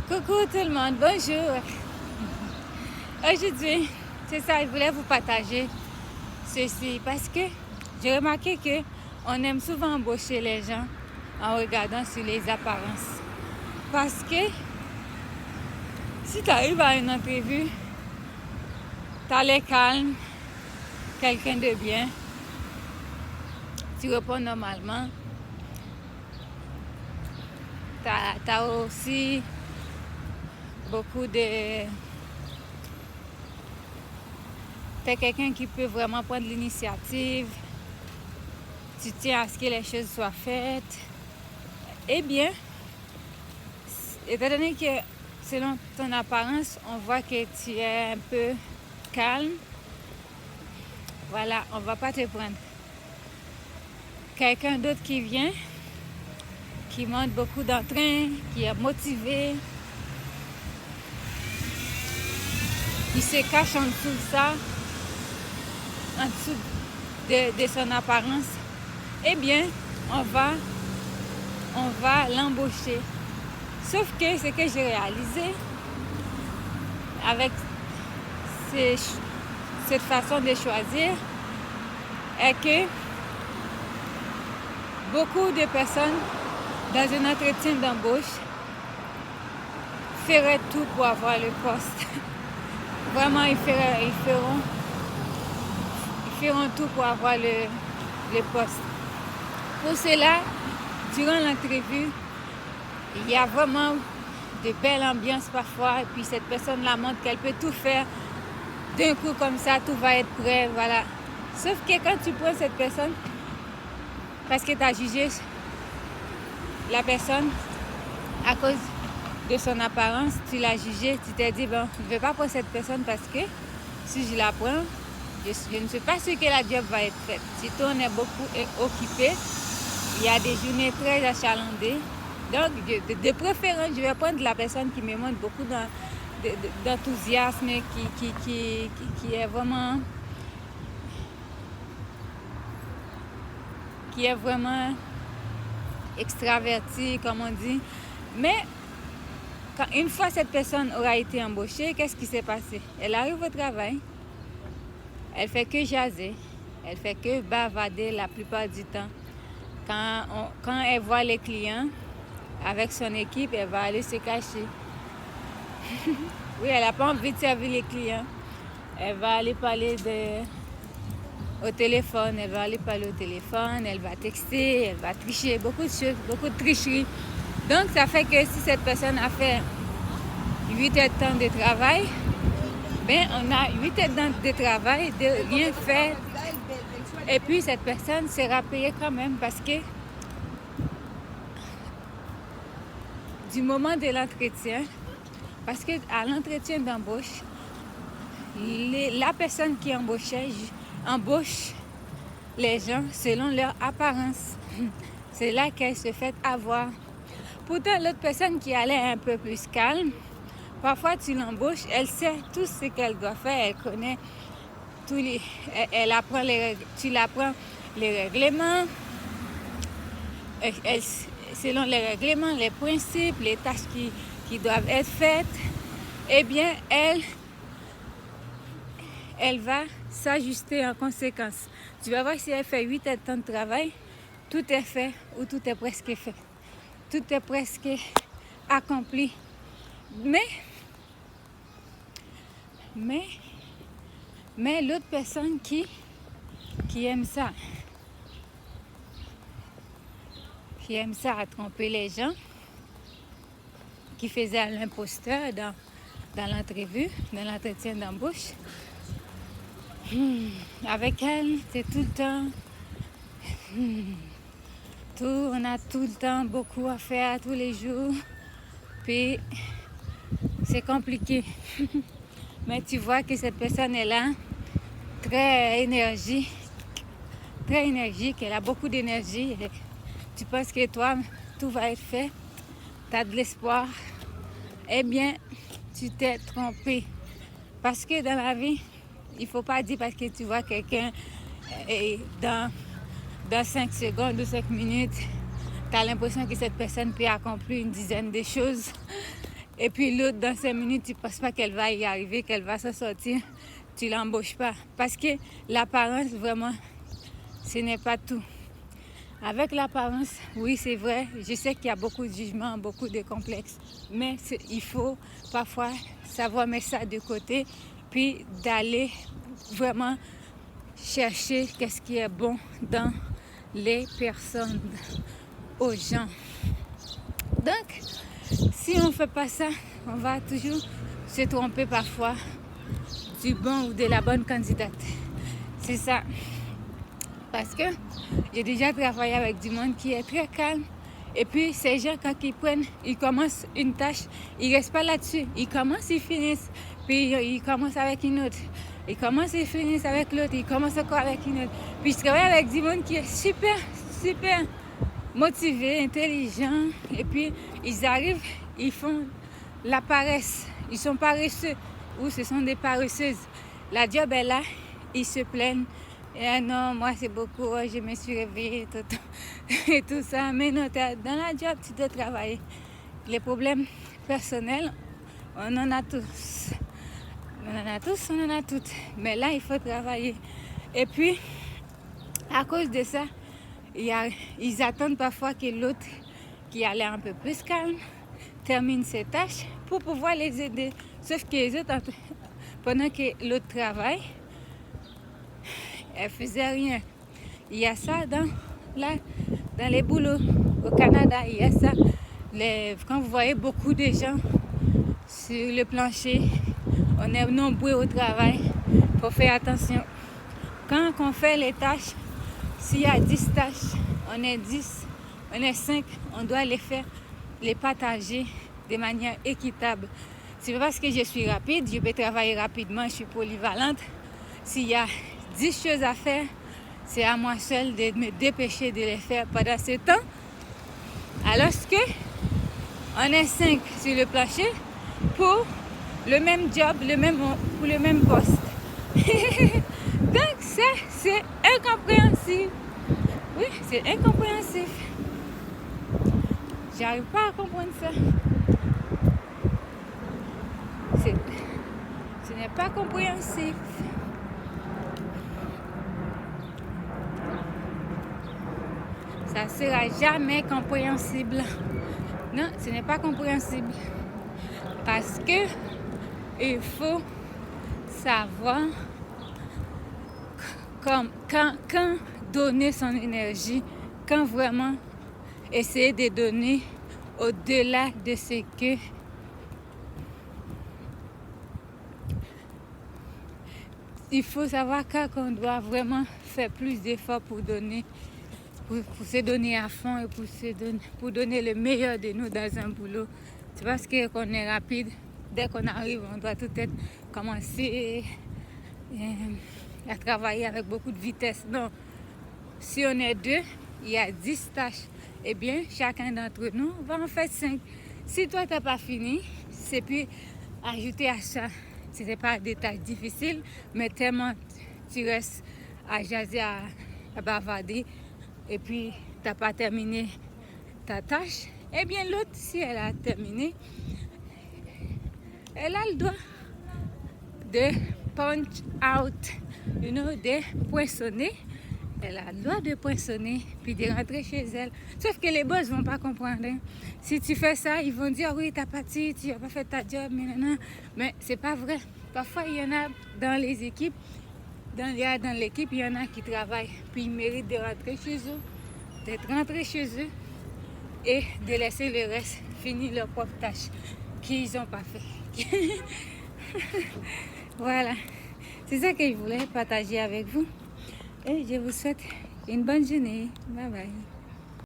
Coucou tout le monde, bonjour. Aujourd'hui, c'est ça, je voulais vous partager ceci parce que j'ai remarqué que on aime souvent embaucher les gens en regardant sur les apparences. Parce que si tu arrives à une entrevue, tu as l'air calme, quelqu'un de bien, tu réponds normalement, tu as aussi beaucoup de... T'es quelqu'un qui peut vraiment prendre l'initiative, tu tiens à ce que les choses soient faites. Eh bien, étant donné que selon ton apparence, on voit que tu es un peu calme, voilà, on ne va pas te prendre. Quelqu'un d'autre qui vient, qui montre beaucoup d'entrain, qui est motivé, qui se cache en dessous de ça, en dessous de son apparence, eh bien, on va l'embaucher. Sauf que ce que j'ai réalisé avec cette façon de choisir est que beaucoup de personnes dans un entretien d'embauche feraient tout pour avoir le poste. Vraiment, ils feront tout pour avoir le poste. Pour cela, durant l'entrevue, il y a vraiment de belles ambiances parfois, et puis cette personne-là montre qu'elle peut tout faire. D'un coup comme ça, tout va être prêt, voilà. Sauf que quand tu prends cette personne, parce que tu as jugé la personne à cause de son apparence, tu l'as jugée, tu t'es dit, bon, je ne vais pas prendre cette personne parce que si je la prends, je ne suis pas sûre que la job va être faite. Surtout on est beaucoup occupé, il y a des journées très achalandées. Donc, de préférence, je vais prendre la personne qui me montre beaucoup d'enthousiasme, qui est vraiment extraverti, comme on dit. Mais une fois cette personne aura été embauchée, qu'est-ce qui s'est passé? Elle arrive au travail, elle fait que jaser, elle fait que bavarder la plupart du temps. Quand elle voit les clients avec son équipe, elle va aller se cacher. Oui, elle n'a pas envie de servir les clients. Elle va aller parler au téléphone, elle va texter, elle va tricher, beaucoup de choses, beaucoup de tricheries. Donc, ça fait que si cette personne a fait 8 heures de temps de travail, ben, on a 8 heures de travail de rien faire. Et puis, cette personne sera payée quand même parce que du moment de l'entretien, parce qu'à l'entretien d'embauche, la personne qui embauche les gens selon leur apparence. C'est là qu'elle se fait avoir. Pourtant, l'autre personne qui allait un peu plus calme, parfois tu l'embauches, elle sait tout ce qu'elle doit faire, elle connaît tu l'apprends les règlements, selon les règlements, les principes, les tâches qui doivent être faites, eh bien, elle va s'ajuster en conséquence. Tu vas voir si elle fait 8 heures de temps de travail, tout est fait ou tout est presque fait. Tout est presque accompli. Mais l'autre personne qui aime ça, à tromper les gens, qui faisait l'imposteur dans l'entrevue, dans l'entretien d'embauche, avec elle, c'est tout le temps... on a tout le temps beaucoup à faire tous les jours. Puis, c'est compliqué. Mais tu vois que cette personne est là, très énergique, elle a beaucoup d'énergie. Tu penses que toi, tout va être fait, tu as de l'espoir. Eh bien, tu t'es trompé. Parce que dans la vie, il ne faut pas dire parce que tu vois quelqu'un dans 5 secondes ou 5 minutes, tu as l'impression que cette personne peut accomplir une dizaine de choses. Et puis l'autre, dans 5 minutes, tu ne penses pas qu'elle va y arriver, qu'elle va s'en sortir. Tu ne l'embauches pas. Parce que l'apparence, vraiment, ce n'est pas tout. Avec l'apparence, oui, c'est vrai, je sais qu'il y a beaucoup de jugements, beaucoup de complexes, mais il faut parfois savoir mettre ça de côté, puis d'aller vraiment chercher qu'est-ce qui est bon dans les personnes, aux gens. Donc, si on ne fait pas ça, on va toujours se tromper parfois du bon ou de la bonne candidate. C'est ça. Parce que j'ai déjà travaillé avec du monde qui est très calme. Et puis, ces gens, quand ils commencent une tâche, ils ne restent pas là-dessus. Ils commencent, ils finissent. Puis, ils commencent avec une autre. Ils commencent, ils finissent avec l'autre. Ils commencent encore avec une autre. Puis, je travaille avec du monde qui est super, super motivé, intelligent. Et puis, ils arrivent, ils font la paresse. Ils sont paresseux. Ou ce sont des paresseuses. La job est là, ils se plaignent. Et non, moi c'est beaucoup, je me suis réveillée et tout ça. Mais non, dans la job, tu dois travailler. Les problèmes personnels, on en a tous. On en a tous, on en a toutes. Mais là, il faut travailler. Et puis, à cause de ça, ils attendent parfois que l'autre, qui a l'air un peu plus calme, termine ses tâches pour pouvoir les aider. Sauf que les autres, pendant que l'autre travaille, elle faisait rien. Il y a ça dans les boulots. Au Canada, il y a ça. Quand vous voyez beaucoup de gens sur le plancher, on est nombreux au travail. Il faut faire attention. Quand on fait les tâches, s'il y a 10 tâches, on est 10, on est 5, on doit les partager de manière équitable. C'est pas parce que je suis rapide, je peux travailler rapidement, je suis polyvalente. S'il y a 10 choses à faire, c'est à moi seule de me dépêcher de les faire pendant ce temps. Alors que on est 5 sur le plancher pour le même job, pour le même poste. Donc ça, c'est incompréhensible. Oui, c'est incompréhensible. J'arrive pas à comprendre ça. Ce n'est pas compréhensible. Ça ne sera jamais compréhensible. Non, ce n'est pas compréhensible. Parce que il faut savoir quand donner son énergie, quand vraiment essayer de donner au-delà de ce que il faut savoir quand on doit vraiment faire plus d'efforts pour donner, pour se donner à fond et pour donner le meilleur de nous dans un boulot. C'est parce qu'on est rapide, dès qu'on arrive, on doit tout être commencer à travailler avec beaucoup de vitesse. Non, si on est 2, il y a 10 tâches. Eh bien, chacun d'entre nous va en faire 5. Si toi, tu n'as pas fini, c'est puis ajouter à ça. Ce n'est pas des tâches difficiles, mais tellement tu restes à jaser, à bavarder, et puis tu n'as pas terminé ta tâche. Eh bien, l'autre, si elle a terminé, elle a le droit de punch out, de poinçonner. Elle a le droit de poinçonner, puis de rentrer chez elle. Sauf que les boss ne vont pas comprendre. Hein. Si tu fais ça, ils vont dire, oui, tu n'as pas dit, tu n'as pas fait ta job, mais c'est pas vrai. Parfois, il y en a dans les équipes, dans l'équipe, il y en a qui travaillent, puis ils méritent de rentrer chez eux, d'être rentrés chez eux et de laisser le reste finir leur propre tâche qu'ils n'ont pas fait. Voilà, c'est ça que je voulais partager avec vous. Et je vous souhaite une bonne journée. Bye bye.